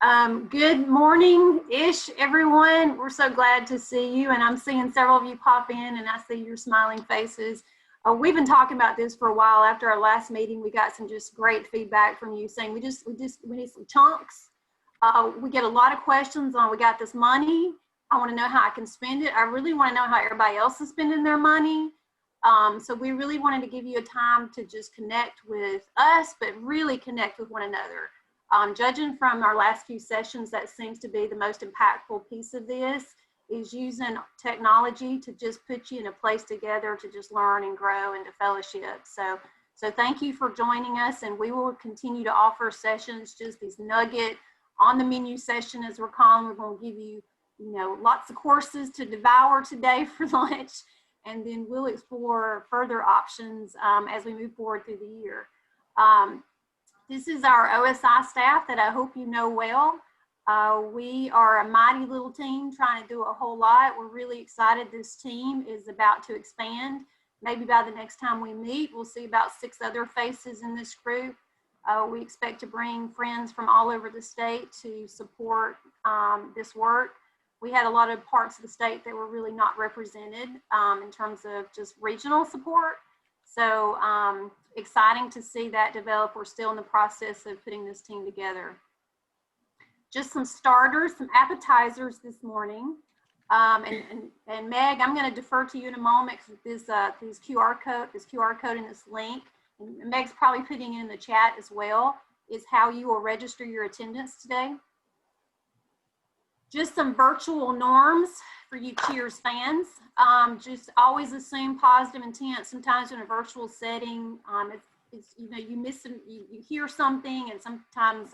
Good morning-ish, everyone. We're so glad to see you, and I'm seeing several of you pop in, and I see your smiling faces. We've been talking about this for a while. After our last meeting, we got some just great feedback from you saying we need some chunks. We get a lot of questions on, we got this money. I want to know how I can spend it. I really want to know how everybody else is spending their money. So we really wanted to give you a time to just connect with us, but really connect with one another. Judging from our last few sessions, that seems to be the most impactful piece of this, is using technology to just put you in a place together to just learn and grow and to fellowship. So thank you for joining us, and we will continue to offer sessions, just these nugget on the menu session, as we're calling. We're going to give you, lots of courses to devour today for lunch, and then we'll explore further options as we move forward through the year. This is our OSI staff that I hope you know well. We are a mighty little team trying to do a whole lot. We're really excited. This team is about to expand. Maybe by the next time we meet, we'll see about 6 other faces in this group. We expect to bring friends from all over the state to support this work. We had a lot of parts of the state that were really not represented in terms of just regional support. So exciting to see that develop. We're still in the process of putting this team together. Just some starters, some appetizers this morning. And Meg, I'm going to defer to you in a moment because this QR code and this link, and Meg's probably putting in the chat as well, is how you will register your attendance today. Just some virtual norms for you Cheers fans. Just always assume positive intent. Sometimes in a virtual setting, you miss some, you hear something, and sometimes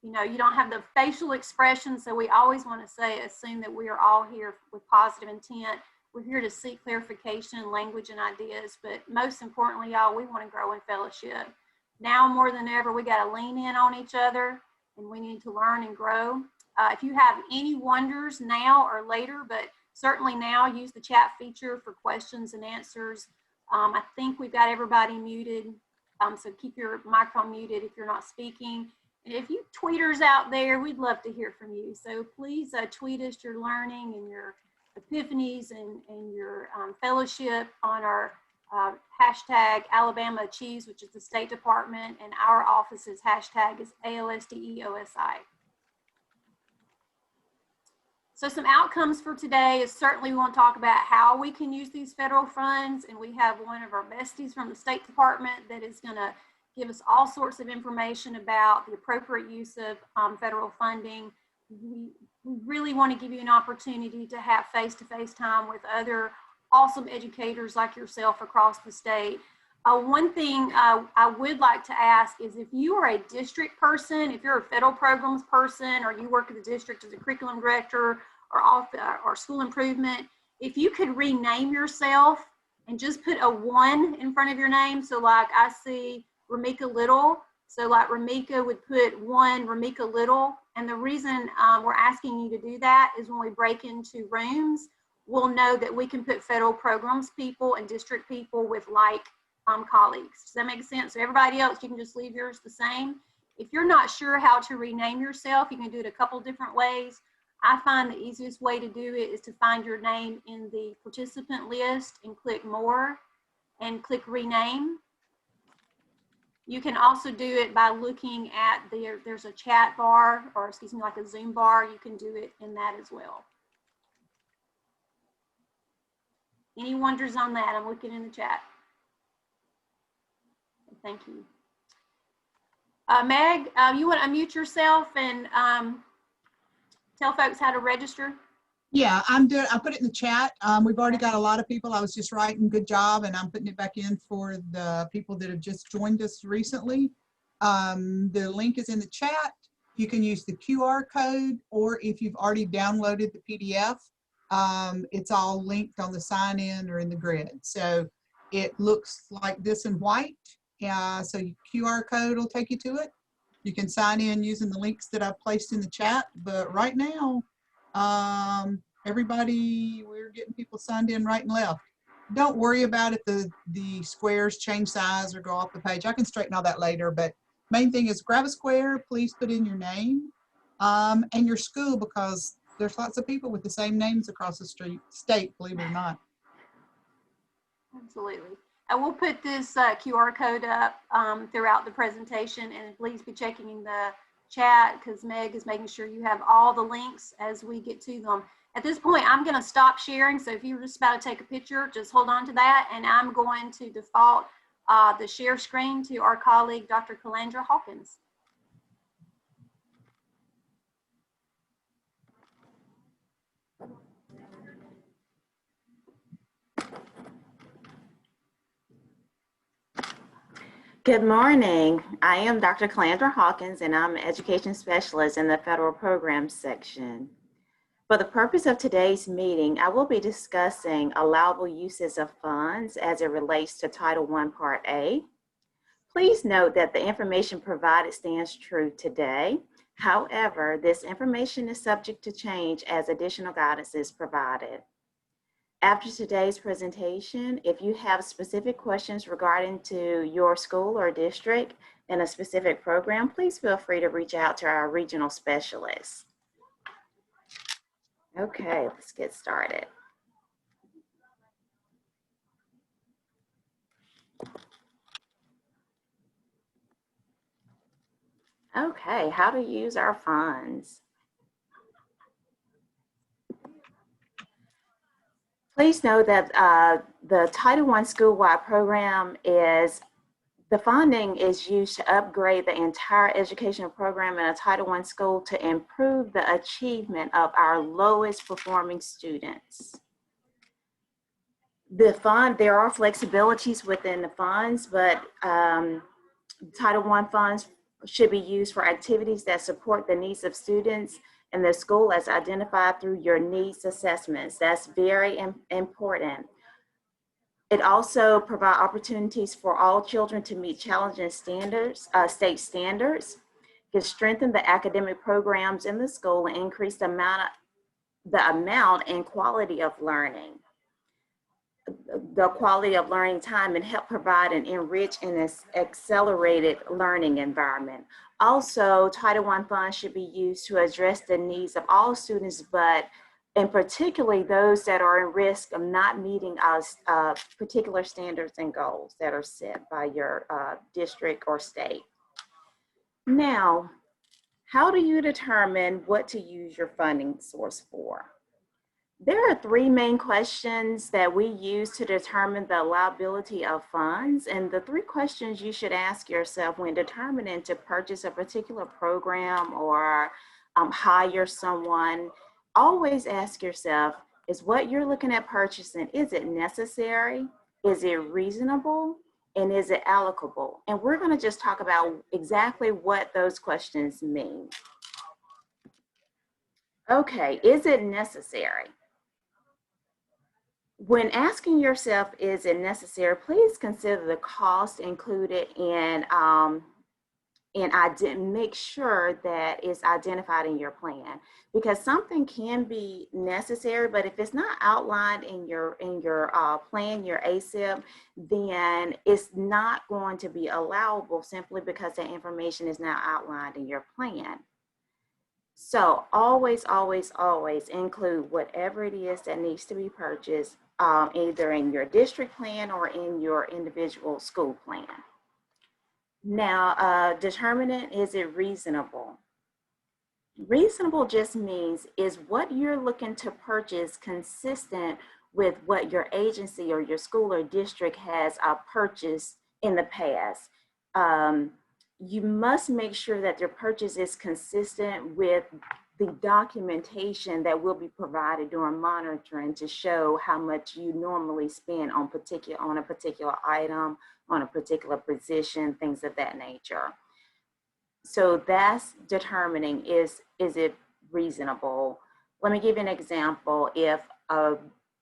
you don't have the facial expression. So we always want to assume that we are all here with positive intent. We're here to seek clarification, language, and ideas. But most importantly, y'all, we want to grow in fellowship. Now more than ever, we got to lean in on each other, and we need to learn and grow. If you have any wonders now or later, but certainly now, use the chat feature for questions and answers. I think we've got everybody muted, so keep your microphone muted if you're not speaking. And if you tweeters out there, we'd love to hear from you. So please tweet us your learning and your epiphanies and your fellowship on our hashtag Alabama Achieves, which is the State Department, and our office's hashtag is ALSDE-OSL. So some outcomes for today is certainly we want to talk about how we can use these federal funds, and we have one of our besties from the State Department that is going to give us all sorts of information about the appropriate use of federal funding. We really want to give you an opportunity to have face-to-face time with other awesome educators like yourself across the state. One thing I would like to ask is, if you are a district person, if you're a federal programs person, or you work at the district as a curriculum director or school improvement, if you could rename yourself and just put a 1 in front of your name. So like I see Ramika Little. So like Ramika would put 1 Ramika Little. And the reason we're asking you to do that is when we break into rooms, we'll know that we can put federal programs people and district people with like colleagues. Does that make sense? So everybody else, you can just leave yours the same. If you're not sure how to rename yourself, you can do it a couple different ways. I find the easiest way to do it is to find your name in the participant list and click more and click rename. You can also do it by looking at there's a chat bar, or excuse me, like a Zoom bar. You can do it in that as well. Any wonders on that? I'm looking in the chat. Thank you. Meg, you want to unmute yourself and tell folks how to register? Yeah, I'm doing. I put it in the chat. We've already got a lot of people. I was just writing good job, and I'm putting it back in for the people that have just joined us recently. The link is in the chat. You can use the QR code, or if you've already downloaded the PDF, it's all linked on the sign in or in the grid. So it looks like this in white. So your QR code will take you to it. You can sign in using the links that I've placed in the chat. But right now, everybody, we're getting people signed in right and left. Don't worry about if the squares change size or go off the page. I can straighten all that later, but main thing is grab a square, please put in your name, and your school, because there's lots of people with the same names across the state, believe it or not. Absolutely. And we'll put this QR code up throughout the presentation, and please be checking in the chat because Meg is making sure you have all the links as we get to them. At this point, I'm going to stop sharing. So if you're just about to take a picture, just hold on to that. And I'm going to default the share screen to our colleague, Dr. Calandra Hawkins. Good morning. I am Dr. Calandra Hawkins, and I'm an education specialist in the federal programs section. For the purpose of today's meeting, I will be discussing allowable uses of funds as it relates to Title I, Part A. Please note that the information provided stands true today. However, this information is subject to change as additional guidance is provided. After today's presentation, if you have specific questions regarding to your school or district and a specific program, please feel free to reach out to our regional specialists. Okay, let's get started. Okay, how to use our funds. Please know that the Title I Schoolwide program is, the funding is used to upgrade the entire educational program in a Title I school to improve the achievement of our lowest performing students. There are flexibilities within the funds, but Title I funds should be used for activities that support the needs of students in the school as identified through your needs assessments. That's very important. It also provides opportunities for all children to meet challenging standards, state standards. It can strengthen the academic programs in the school and increase the amount and quality of learning. The quality of learning time, and help provide an enriched and accelerated learning environment. Also, Title I funds should be used to address the needs of all students, but and particularly those that are in risk of not meeting particular standards and goals that are set by your district or state. Now, how do you determine what to use your funding source for? There are three main questions that we use to determine the allowability of funds, and the three questions you should ask yourself when determining to purchase a particular program or hire someone. Always ask yourself, is what you're looking at purchasing, is it necessary? Is it reasonable? And is it allocable? And we're going to just talk about exactly what those questions mean. Okay, is it necessary? When asking yourself, is it necessary, please consider the cost included and make sure that it's identified in your plan, because something can be necessary, but if it's not outlined in your plan, your ASIP, then it's not going to be allowable simply because that information is not outlined in your plan. So always, always, always include whatever it is that needs to be purchased, either in your district plan or in your individual school plan. Now, determining, is it reasonable? Reasonable just means, is what you're looking to purchase consistent with what your agency or your school or district has purchased in the past? You must make sure that your purchase is consistent with the documentation that will be provided during monitoring to show how much you normally spend on a particular item, on a particular position, things of that nature. So that's determining, is it reasonable? Let me give you an example. If a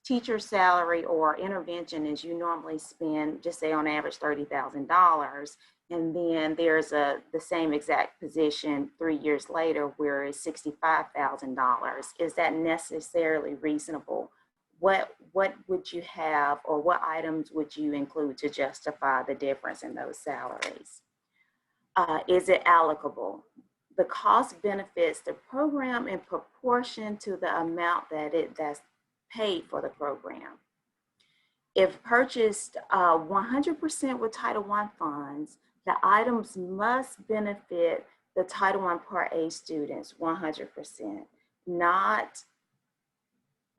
teacher's salary or intervention is you normally spend, just say on average, $30,000, and then there's the same exact position 3 years later where it's $65,000, is that necessarily reasonable? What would you have, or what items would you include to justify the difference in those salaries? Is it allocable? the cost benefits the program in proportion to the amount that's paid for the program. If purchased 100% with Title I funds, the items must benefit the Title I Part A students 100%, not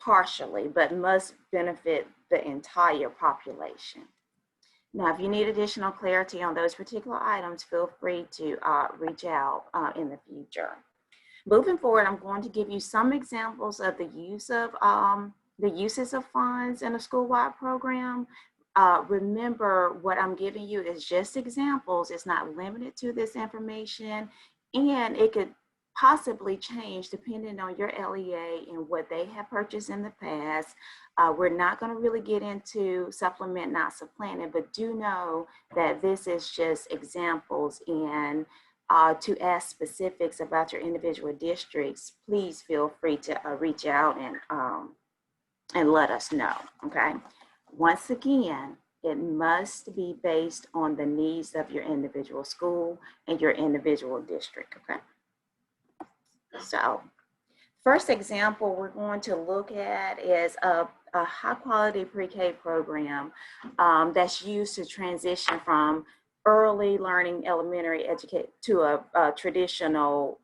partially, but must benefit the entire population. Now, if you need additional clarity on those particular items, feel free to reach out in the future. Moving forward, I'm going to give you some examples of the uses of funds in a school-wide program. Remember, what I'm giving you is just examples. It's not limited to this information, and it could possibly change depending on your LEA and what they have purchased in the past. We're not going to really get into supplement, not supplanted, but do know that this is just examples, and to ask specifics about your individual districts, please feel free to reach out and let us know, okay? Once again, it must be based on the needs of your individual school and your individual district, okay? So, first example we're going to look at is a high quality pre-K program that's used to transition from early learning elementary education to a traditional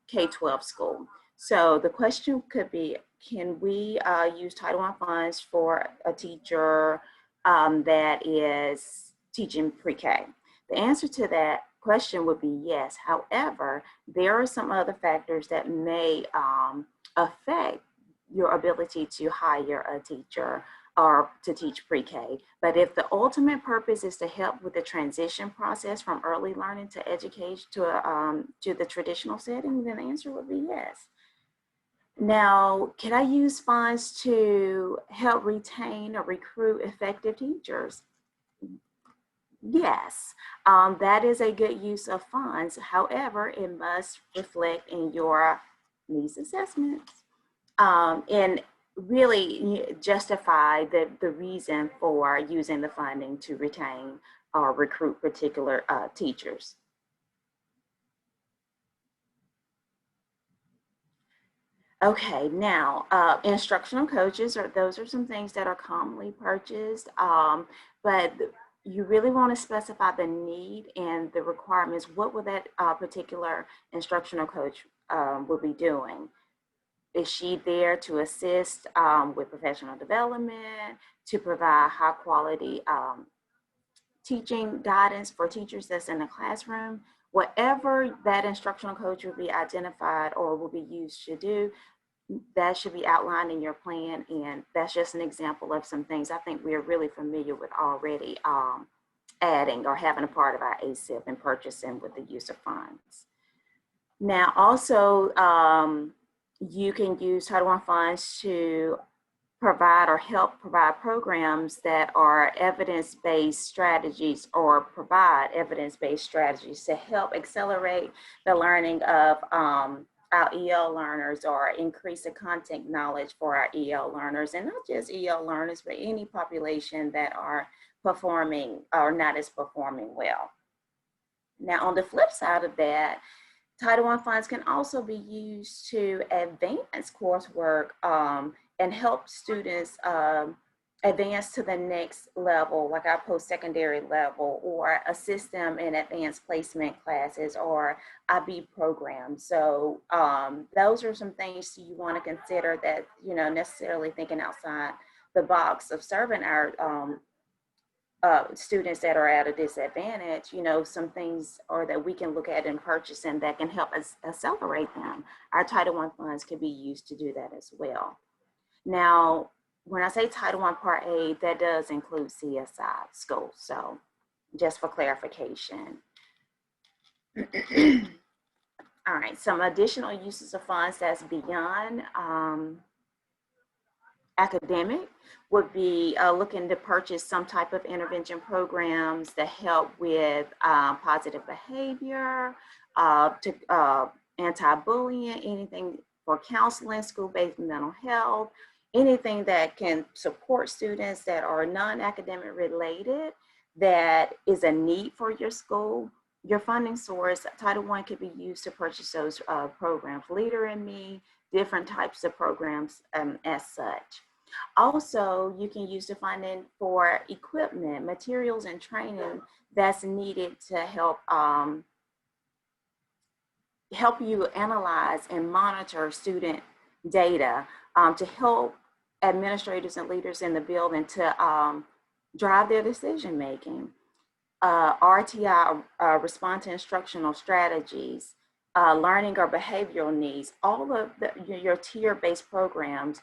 K-12 school. So the question could be, can we use Title I funds for a teacher that is teaching pre-K? The answer to that question would be yes. However, there are some other factors that may affect your ability to hire a teacher or to teach pre-K. But if the ultimate purpose is to help with the transition process from early learning to education to the traditional setting, then the answer would be yes. Now, can I use funds to help retain or recruit effective teachers? Yes, that is a good use of funds. However, it must reflect in your needs assessments and really justify the reason for using the funding to retain or recruit particular teachers. Okay, now instructional coaches, those are some things that are commonly purchased, but you really want to specify the need and the requirements. What will that particular instructional coach will be doing? Is she there to assist with professional development, to provide high quality teaching guidance for teachers that's in the classroom? Whatever that instructional coach will be identified or will be used to do, that should be outlined in your plan. And that's just an example of some things I think we're really familiar with already adding or having a part of our ASIP and purchasing with the use of funds. Now, also, you can use Title I funds to provide or help provide programs that are evidence-based strategies or provide evidence-based strategies to help accelerate the learning of our EL learners or increase the content knowledge for our EL learners, and not just EL learners, but any population that are performing or not as performing well. Now, on the flip side of that, Title I funds can also be used to advance coursework and help students advance to the next level, like our post-secondary level, or assist them in advanced placement classes or IB programs. So those are some things you want to consider that, you know, necessarily thinking outside the box of serving our students that are at a disadvantage, you know, some things or that we can look at in purchasing that can help us accelerate them. Our Title I funds can be used to do that as well. Now, when I say Title I Part A, that does include CSI schools. So just for clarification. All right, some additional uses of funds that's beyond academic would be looking to purchase some type of intervention programs that help with positive behavior, to anti-bullying, anything for counseling, school-based mental health, anything that can support students that are non-academic related, that is a need for your school. your funding source, Title I could be used to purchase those programs, Leader in Me, different types of programs as such. Also, you can use the funding for equipment, materials, and training that's needed to help help you analyze and monitor student data, to help administrators and leaders in the building to drive their decision making. RTI, respond to instructional strategies, learning or behavioral needs, all of your tier-based programs.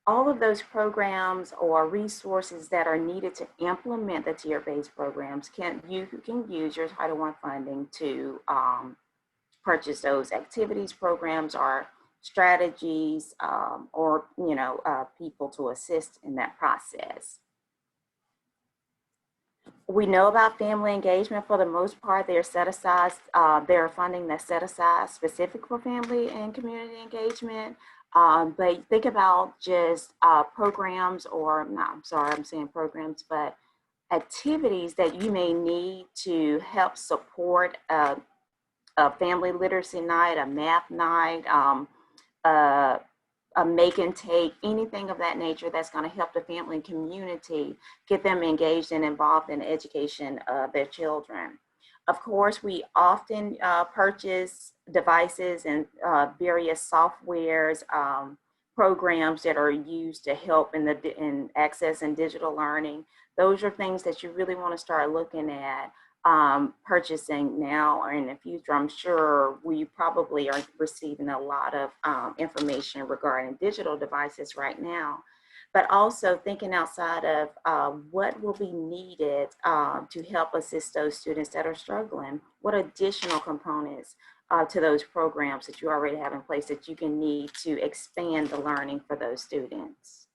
All of those programs or resources that are needed to implement the tier-based programs, you can use your Title I funding to purchase those activities, programs, or strategies, or people to assist in that process. We know about family engagement. For the most part, they're set aside, there are funding that's set aside specific for family and community engagement. But think about just programs, or I'm saying programs, but activities that you may need to help support a family literacy night, a math night, a make and take, anything of that nature that's going to help the family and community get them engaged and involved in the education of their children. Of course, we often purchase devices and various softwares, programs that are used to help in access and digital learning. Those are things that you really want to start looking at purchasing now or in the future. I'm sure we probably are receiving a lot of information regarding digital devices right now, but also thinking outside of what will be needed to help assist those students that are struggling. What additional components to those programs that you already have in place that you can need to expand the learning for those students.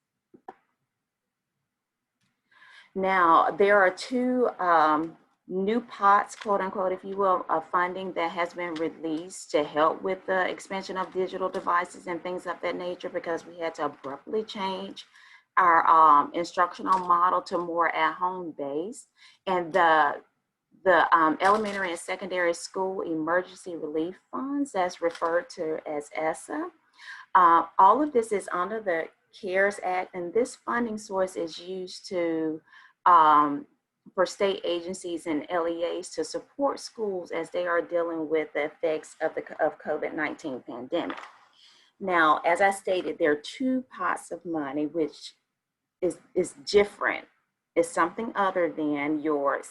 Now, there are two new pots, quote unquote, if you will, of funding that has been released to help with the expansion of digital devices and things of that nature, because we had to abruptly change our instructional model to more at-home base. And the elementary and secondary school emergency relief funds, that's referred to as ESSA. All of this is under the CARES Act, and this funding source is used to for state agencies and LEAs to support schools as they are dealing with the effects of the COVID-19 pandemic. Now, as I stated, there are two pots of money, which is different. It's something other than your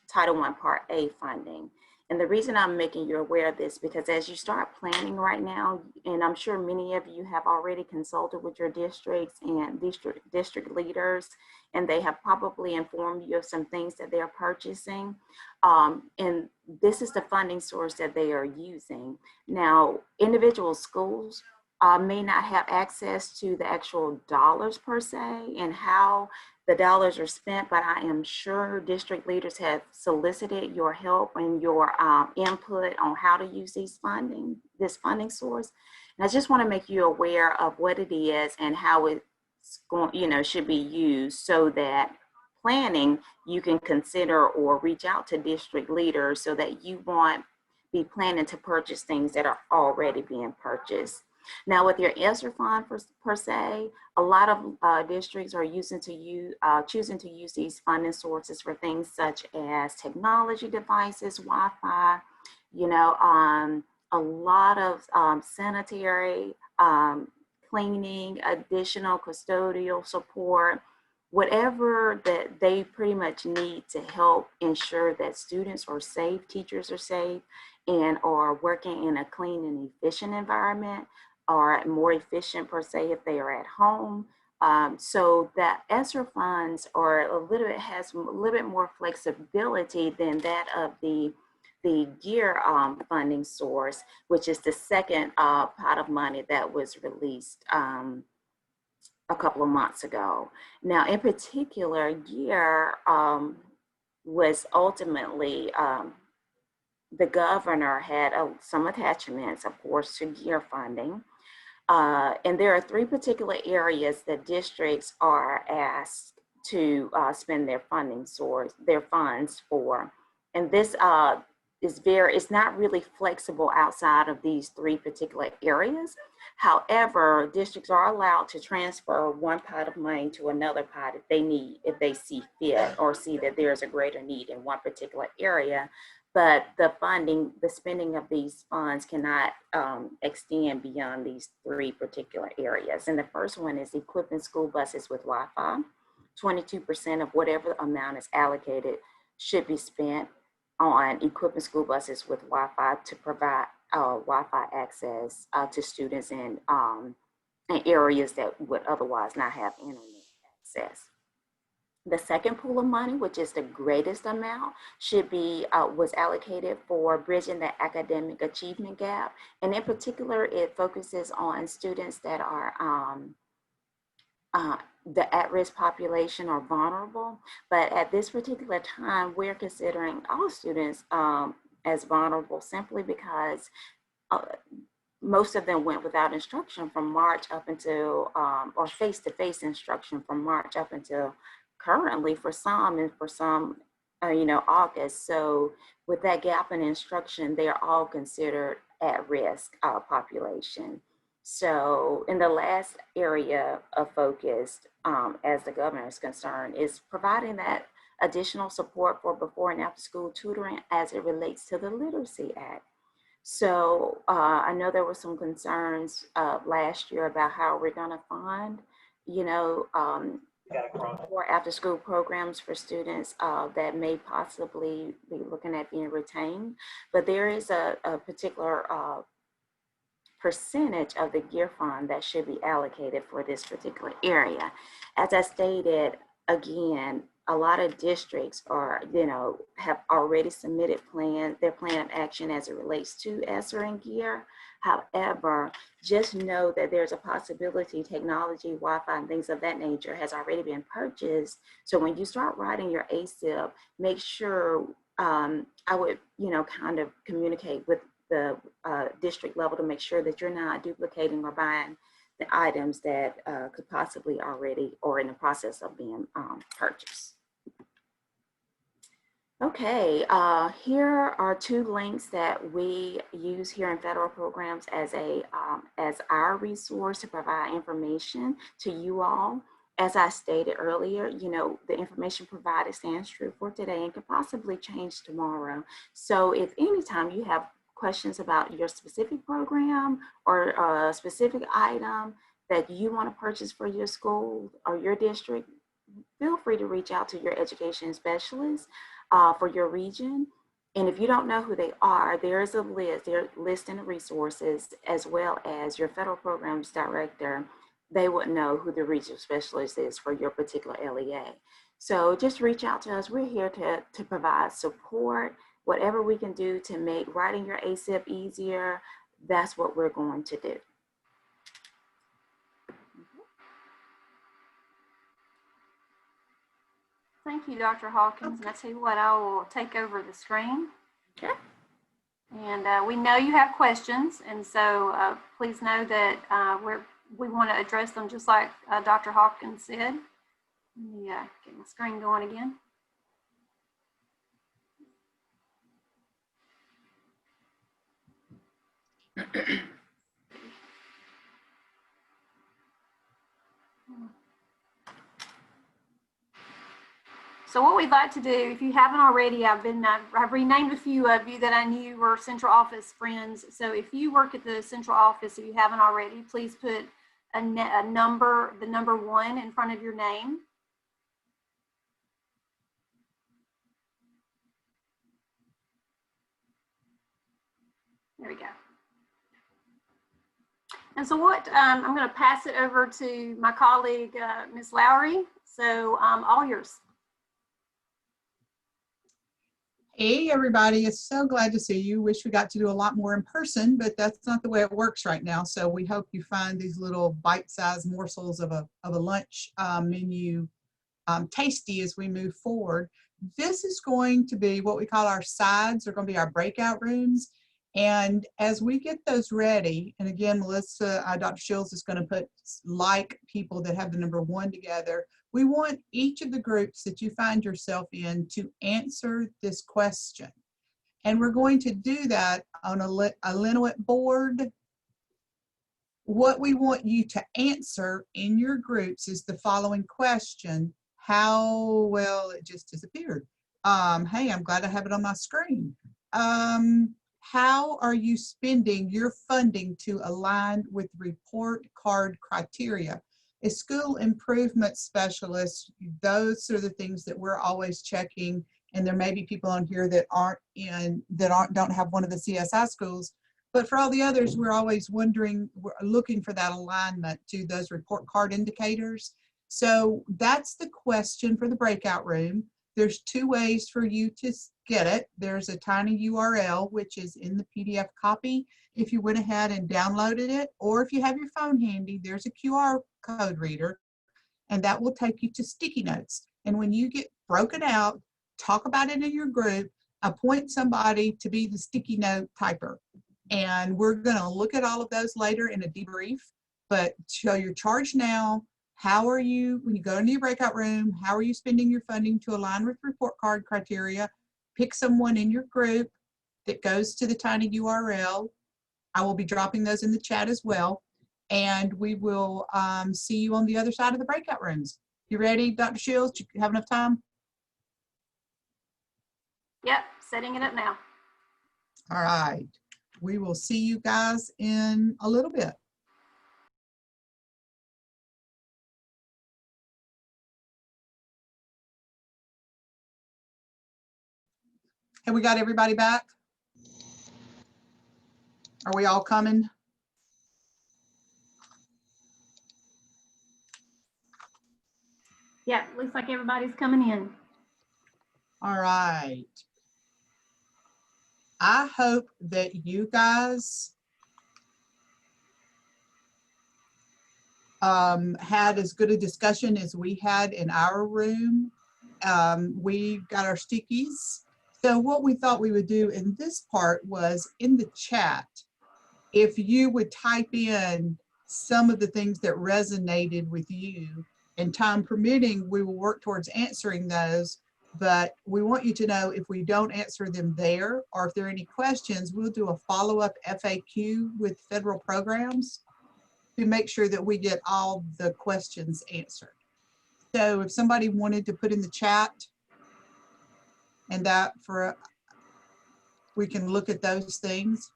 Title I Part A funding. And the reason I'm making you aware of this, because as you start planning right now, and I'm sure many of you have already consulted with your districts and district leaders, and they have probably informed you of some things that they're purchasing. And this is the funding source that they are using. Now, individual schools may not have access to the actual dollars per se and how the dollars are spent, but I am sure district leaders have solicited your help and your input on how to use this funding source. And I just want to make you aware of what it is and how it's going, should be used, so that planning, you can consider or reach out to district leaders so that you won't be planning to purchase things that are already being purchased. Now, with your ESSER fund per se, a lot of districts are choosing to use these funding sources for things such as technology devices, Wi-Fi, a lot of sanitary, cleaning, additional custodial support, whatever that they pretty much need to help ensure that students are safe, teachers are safe, and are working in a clean and efficient environment, or more efficient per se if they are at home. So that ESSER funds are has a little bit more flexibility than that of the GEAR funding source, which is the second pot of money that was released a couple of months ago. Now, in particular, GEAR was ultimately, the governor had some attachments, of course, to GEAR funding. And there are three particular areas that districts are asked to spend their funds for. And this it's not really flexible outside of these 3 particular areas. However, districts are allowed to transfer one pot of money to another pot if they see fit or see that there's a greater need in one particular area. But the spending of these funds cannot extend beyond these 3 particular areas. And the first one is equipping school buses with Wi-Fi. 22% of whatever amount is allocated should be spent on equipping school buses with Wi-Fi to provide Wi-Fi access to students in areas that would otherwise not have internet access. The second pool of money, which is the greatest amount, was allocated for bridging the academic achievement gap. And in particular, it focuses on students that are the at-risk population or vulnerable. But at this particular time, we're considering all students as vulnerable simply because most of them went without instruction from March up until, or face-to-face instruction from March up until currently for some, and for some, August. So with that gap in instruction, they're all considered at-risk population. So in the last area of focus, as the governor is concerned, is providing that additional support for before and after school tutoring as it relates to the Literacy Act. So I know there were some concerns last year about how we're going to fund, or after school programs for students that may possibly be looking at being retained. But there is a particular percentage of the gear fund that should be allocated for this particular area. As I stated, again, a lot of districts are, have already submitted their plan of action as it relates to ESSER and gear. However, just know that there's a possibility technology, Wi-Fi, and things of that nature has already been purchased. So when you start writing your ASIP, make sure, I would, kind of communicate with the district level to make sure that you're not duplicating or buying the items that could possibly already or in the process of being purchased. Okay, here are 2 links that we use here in federal programs as our resource to provide information to you all. As I stated earlier, the information provided stands true for today and could possibly change tomorrow. So if anytime you have questions about your specific program or a specific item that you want to purchase for your school or your district, feel free to reach out to your education specialist for your region. And if you don't know who they are, there is a list, they're listing the resources, as well as your federal programs director. They would know who the regional specialist is for your particular LEA. So just reach out to us. We're here to provide support. Whatever we can do to make writing your ASIP easier, that's what we're going to do. Thank you, Dr. Hawkins. And I tell you what, I will take over the screen. Okay. And we know you have questions, and so please know that we want to address them just like Dr. Hawkins said. Let me get my screen going again. So what we'd like to do, if you haven't already, I've renamed a few of you that I knew were central office friends. So if you work at the central office, if you haven't already, please put the number 1 in front of your name. There we go. And so what, I'm going to pass it over to my colleague, Ms. Lowry. So all yours. Hey, everybody. It's so glad to see you. Wish we got to do a lot more in person, but that's not the way it works right now. So we hope you find these little bite-sized morsels of a lunch menu tasty as we move forward. This is going to be what we call our sides. They're going to be our breakout rooms. And as we get those ready, and again, Melissa, Dr. Shields is going to put like people that have the number 1 together. We want each of the groups that you find yourself in to answer this question. And we're going to do that on a Linowit board. What we want you to answer in your groups is the following question. How, well, it just disappeared. Hey, I'm glad I have it on my screen. How are you spending your funding to align with report card criteria? As school improvement specialists, those are the things that we're always checking. And there may be people on here that don't have one of the CSI schools. But for all the others, we're always wondering, we're looking for that alignment to those report card indicators. So that's the question for the breakout room. There's 2 ways for you to get it. There's a tiny URL, which is in the PDF copy if you went ahead and downloaded it, or if you have your phone handy, there's a QR code reader, and that will take you to sticky notes. And when you get broken out, talk about it in your group, appoint somebody to be the sticky note typer. And we're going to look at all of those later in a debrief, but show your charge now. How are you, when you go into your breakout room, how are you spending your funding to align with report card criteria? Pick someone in your group that goes to the tiny URL. I will be dropping those in the chat as well. And we will see you on the other side of the breakout rooms. You ready, Dr. Shields? You have enough time? Yep, setting it up now. All right. We will see you guys in a little bit. Have we got everybody back? Are we all coming? Yeah, looks like everybody's coming in. All right. I hope that you guys had as good a discussion as we had in our room. We got our stickies. So what we thought we would do in this part was in the chat, if you would type in some of the things that resonated with you, and time permitting, we will work towards answering those. But we want you to know if we don't answer them there, or if there are any questions, we'll do a follow-up FAQ with federal programs to make sure that we get all the questions answered. So if somebody wanted to put in the chat, and that for, we can look at those things.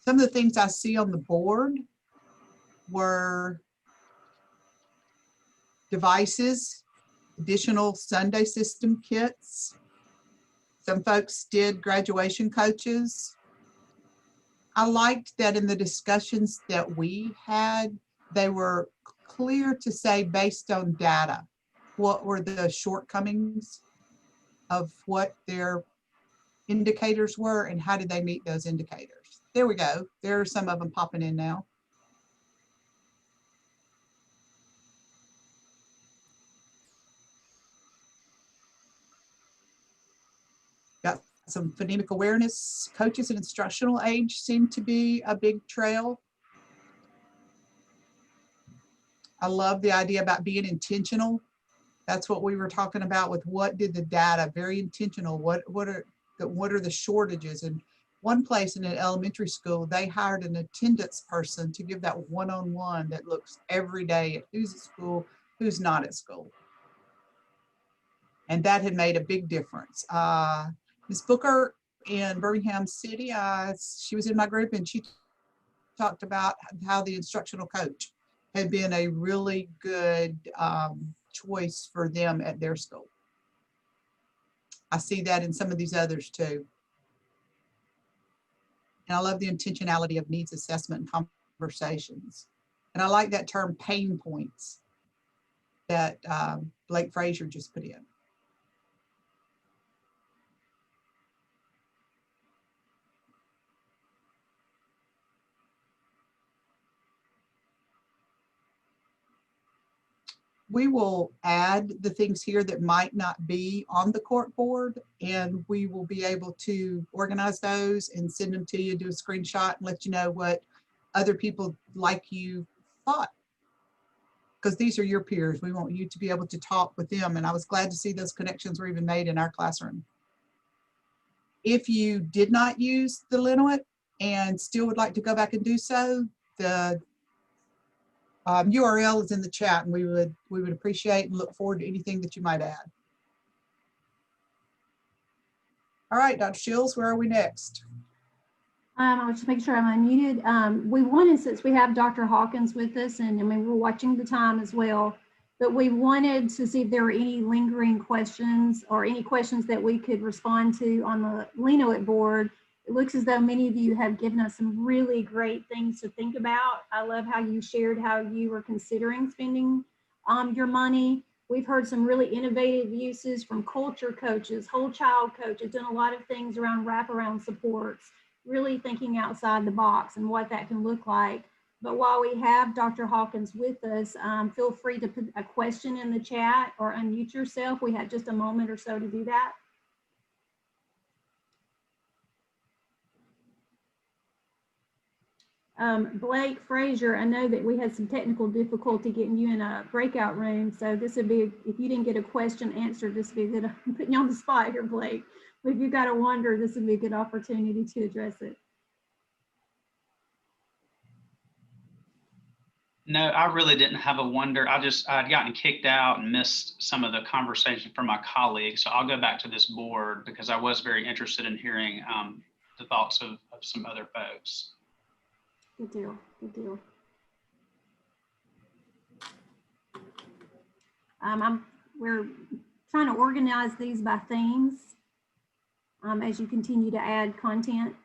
Some of the things I see on the board were devices, additional Sunday system kits. Some folks did graduation coaches. I liked that in the discussions that we had, they were clear to say based on data, what were the shortcomings of what their indicators were and how did they meet those indicators. There we go. There are some of them popping in now. Got some phonemic awareness coaches and instructional aids seem to be a big trail. I love the idea about being intentional. That's what we were talking about with what did the data, very intentional. What are the shortages? And one place in an elementary school, they hired an attendance person to give that one-on-one that looks every day at who's at school, who's not at school. And that had made a big difference. Ms. Booker in Birmingham City, she was in my group and she talked about how the instructional coach had been a really good choice for them at their school. I see that in some of these others too. And I love the intentionality of needs assessment and conversations. And I like that term pain points that Blake Frazier just put in. we will add the things here that might not be on the cork board, and we will be able to organize those and send them to you, do a screenshot and let you know what other people like you thought. Because these are your peers. We want you to be able to talk with them. And I was glad to see those connections were even made in our classroom. If you did not use the Linowit and still would like to go back and do so, the URL is in the chat, and we would appreciate and look forward to anything that you might add. All right, Dr. Shields, where are we next? I'll just make sure I'm unmuted. We wanted, since we have Dr. Hawkins with us, and I mean, we're watching the time as well, but we wanted to see if there were any lingering questions or any questions that we could respond to on the Linowit board. It looks as though many of you have given us some really great things to think about. I love how you shared how you were considering spending your money. We've heard some really innovative uses from culture coaches, whole child coaches, done a lot of things around wraparound supports, really thinking outside the box and what that can look like. But while we have Dr. Hawkins with us, feel free to put a question in the chat or unmute yourself. We had just a moment or so to do that. Blake Frazier, I know that we had some technical difficulty getting you in a breakout room. So this would be, if you didn't get a question answered, this would be good. I'm putting you on the spot here, Blake. But if you got a wonder, this would be a good opportunity to address it. No, I really didn't have a wonder. I'd gotten kicked out and missed some of the conversation from my colleagues. So I'll go back to this board because I was very interested in hearing the thoughts of some other folks. Good deal, good deal. We're trying to organize these by themes as you continue to add content.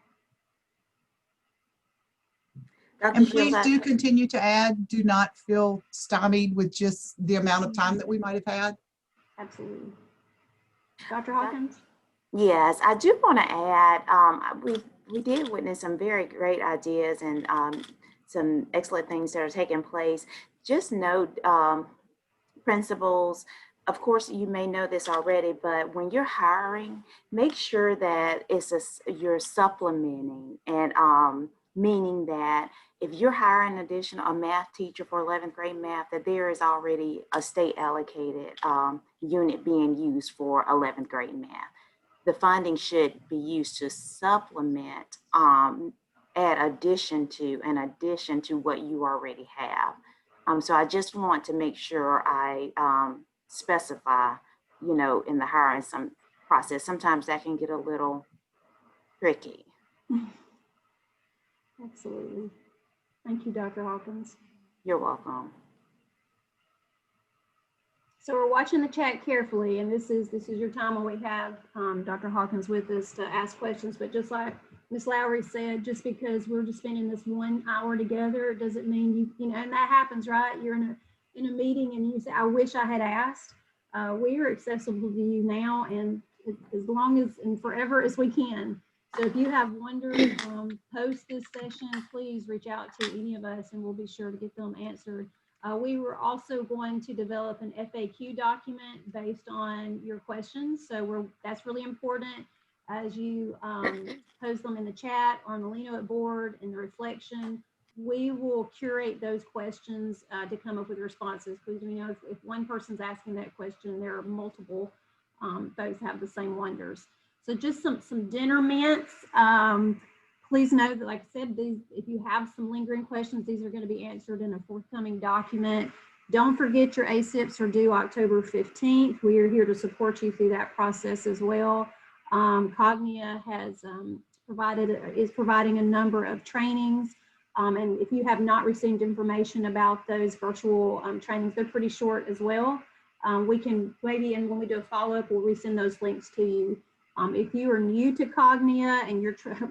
And please do continue to add. Do not feel stymied with just the amount of time that we might have had. Absolutely. Dr. Hawkins? Yes, I do want to add, we did witness some very great ideas and some excellent things that are taking place. Just note principals. Of course, you may know this already, but when you're hiring, make sure that you're supplementing, and meaning that if you're hiring a math teacher for 11th grade math, that there is already a state allocated unit being used for 11th grade math. The funding should be used to supplement, in addition to what you already have. So I just want to make sure I specify, in the hiring process. Sometimes that can get a little tricky. Absolutely. Thank you, Dr. Hawkins. You're welcome. So we're watching the chat carefully, and this is your time when we have Dr. Hawkins with us to ask questions. But just like Ms. Lowry said, just because we're just spending this 1 hour together, it doesn't mean you know, and that happens, right? You're in a meeting and you say, I wish I had asked. We are accessible to you now and as long as and forever as we can. So if you have wonders post this session, please reach out to any of us and we'll be sure to get them answered. We were also going to develop an FAQ document based on your questions. So that's really important as you post them in the chat or on the Linowit board in the reflection. We will curate those questions to come up with responses, because we know if one person's asking that question, there are multiple folks have the same wonders. So just some dinner mints. Please know that, like I said, if you have some lingering questions, these are going to be answered in a forthcoming document. Don't forget your ASIPs are due October 15th. We are here to support you through that process as well. Cognia is providing a number of trainings. And if you have not received information about those virtual trainings, they're pretty short as well. We can maybe, and when we do a follow-up, we'll resend those links to you. If you are new to Cognia, and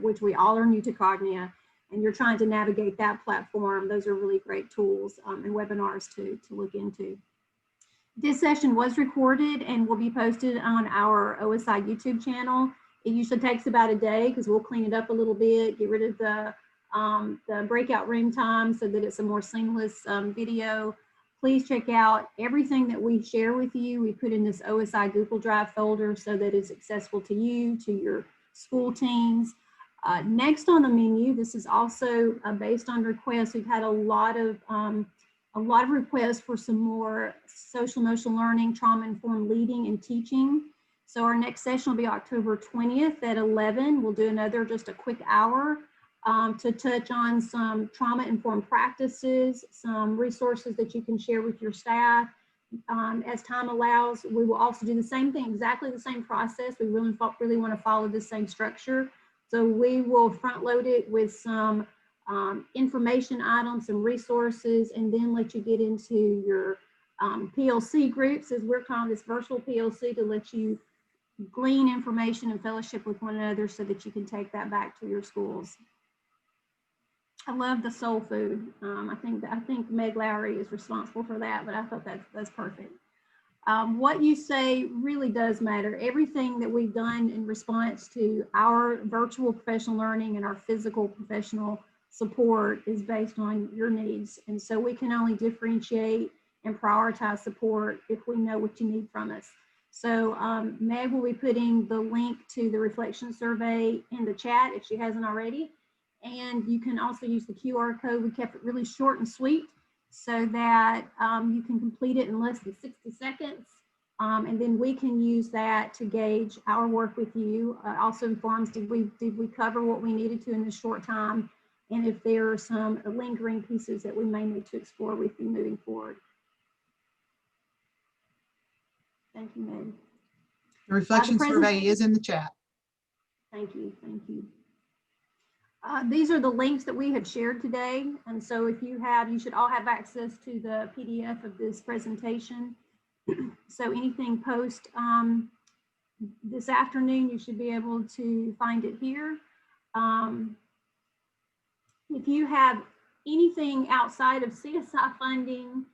which we all are new to Cognia, and you're trying to navigate that platform, those are really great tools and webinars to look into. This session was recorded and will be posted on our OSI YouTube channel. It usually takes about a day because we'll clean it up a little bit, get rid of the breakout room time so that it's a more seamless video. please check out everything that we share with you. We put in this OSI Google Drive folder so that it's accessible to you, to your school teams. Next on the menu, this is also based on requests. We've had a lot of requests for some more social emotional learning, trauma-informed leading and teaching. So our next session will be October 20th at 11. We'll do another, just a quick hour to touch on some trauma-informed practices, some resources that you can share with your staff. As time allows, we will also do the same thing, exactly the same process. We really want to follow the same structure. So we will front load it with some information items, some resources, and then let you get into your PLC groups, as we're calling this virtual PLC, to let you glean information and fellowship with one another so that you can take that back to your schools. I love the soul food. I think Meg Lowry is responsible for that, but I thought that's perfect. What you say really does matter. Everything that we've done in response to our virtual professional learning and our physical professional support is based on your needs. And so we can only differentiate and prioritize support if we know what you need from us. So Meg will be putting the link to the reflection survey in the chat if she hasn't already. And you can also use the QR code. We kept it really short and sweet so that you can complete it in less than 60 seconds. And then we can use that to gauge our work with you. Also informs, did we cover what we needed to in this short time? And if there are some lingering pieces that we may need to explore with you moving forward. Thank you, Meg. The reflection survey is in the chat. Thank you, thank you. These are the links that we have shared today. And so if you should all have access to the PDF of this presentation. So anything post this afternoon, you should be able to find it here. If you have anything outside of CSI funding,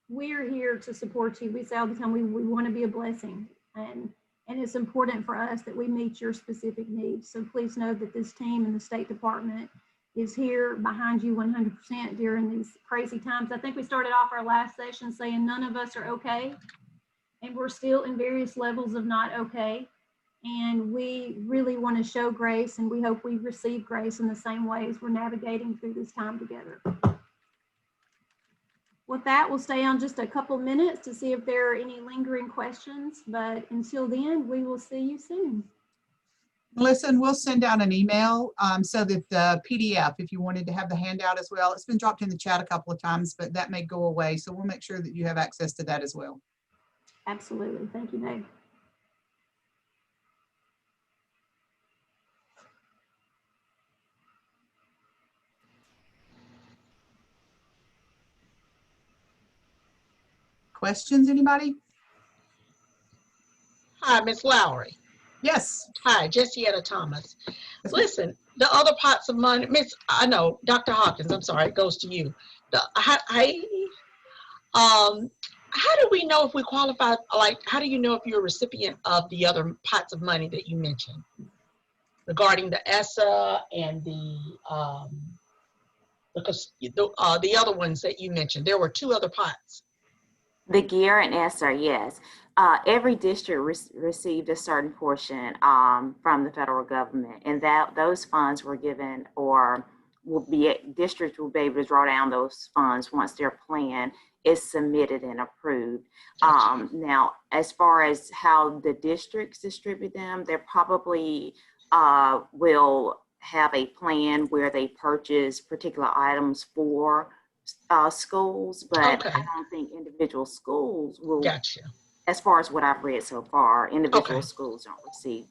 we're here to support you. We say all the time, we want to be a blessing. And it's important for us that we meet your specific needs. So please know that this team in the State Department is here behind you 100% during these crazy times. I think we started off our last session saying none of us are okay. And we're still in various levels of not okay. And we really want to show grace, and we hope we receive grace in the same way as we're navigating through this time together. With that, we'll stay on just a couple minutes to see if there are any lingering questions, but until then, we will see you soon. Melissa, and we'll send out an email so that the PDF, if you wanted to have the handout as well, it's been dropped in the chat a couple of times, but that may go away. So we'll make sure that you have access to that as well. Absolutely. Thank you, Meg. Questions, anybody? Hi, Miss Lowry. Yes. Hi, Jessietta Thomas. Listen, the other pots of money, I know, Dr. Hawkins, I'm sorry, it goes to you. How do we know if we qualify, like, how do you know if you're a recipient of the other pots of money that you mentioned regarding the ESSA and the other ones that you mentioned? There were two other pots. The GEAR and ESSER, yes. Every district received a certain portion from the federal government, and those funds were given, or districts will be able to draw down those funds once their plan is submitted and approved. Now, as far as how the districts distribute them, they probably will have a plan where they purchase particular items for schools, but Okay. I don't think individual schools will. Gotcha. As far as what I've read so far, individual Okay. schools don't receive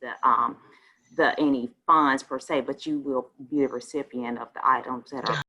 any funds per se, but you will be a recipient of the items that are